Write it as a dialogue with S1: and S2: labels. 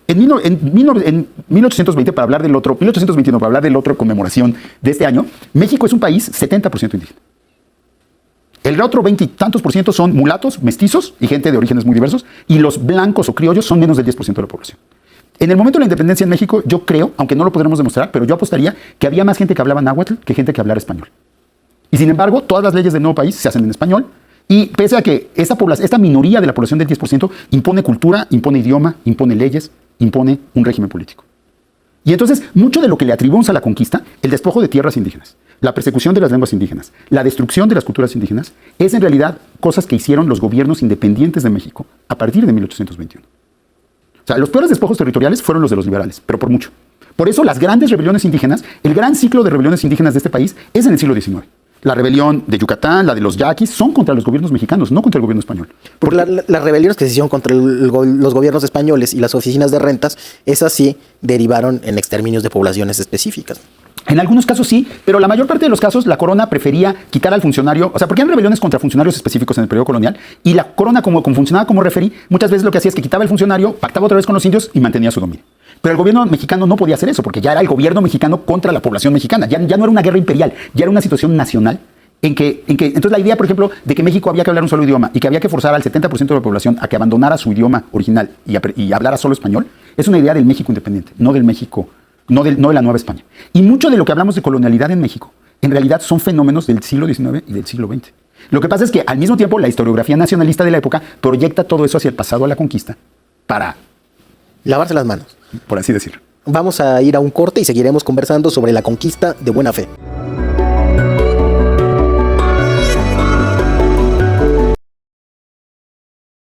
S1: En 1820, para hablar del otro, 1821, para hablar del otro conmemoración de este año, México es un país 70% indígena. El otro 20 y tantos por ciento son mulatos, mestizos y gente de orígenes muy diversos, y los blancos o criollos son menos del 10% de la población. En el momento de la independencia en México, yo creo, aunque no lo podremos demostrar, pero yo apostaría que había más gente que hablaba náhuatl que gente que hablara español. Y sin embargo, todas las leyes del nuevo país se hacen en español, y pese a que esta minoría de la población del 10% impone cultura, impone idioma, impone leyes, impone un régimen político. Y entonces, mucho de lo que le atribuimos a la conquista, el despojo de tierras indígenas, la persecución de las lenguas indígenas, la destrucción de las culturas indígenas, es en realidad cosas que hicieron los gobiernos independientes de México a partir de 1821. O sea, los peores despojos territoriales fueron los de los liberales, pero por mucho. Por eso las grandes rebeliones indígenas, el gran ciclo de rebeliones indígenas de este país es en el siglo XIX. La rebelión de Yucatán, la de los yaquis, son contra los gobiernos mexicanos, no contra el gobierno español.
S2: Porque las rebeliones que se hicieron contra los gobiernos españoles y las oficinas de rentas, esas sí derivaron en exterminios de poblaciones específicas.
S1: En algunos casos sí, pero la mayor parte de los casos la corona prefería quitar al funcionario, o sea, porque eran rebeliones contra funcionarios específicos en el periodo colonial, y la corona, como funcionaba como referí, muchas veces lo que hacía es que quitaba al funcionario, pactaba otra vez con los indios y mantenía su dominio. Pero el gobierno mexicano no podía hacer eso, porque ya era el gobierno mexicano contra la población mexicana, ya no era una guerra imperial, ya era una situación nacional. Entonces la idea, por ejemplo, de que México había que hablar un solo idioma y que había que forzar al 70% de la población a que abandonara su idioma original y hablara solo español, es una idea del México independiente, no del México, no de la Nueva España. Y mucho de lo que hablamos de colonialidad en México, en realidad son fenómenos del siglo XIX y del siglo XX. Lo que pasa es que al mismo tiempo la historiografía nacionalista de la época proyecta todo eso hacia el pasado, a la conquista, para
S2: lavarse las manos,
S1: por así decirlo.
S2: Vamos a ir a un corte y seguiremos conversando sobre la conquista de buena fe.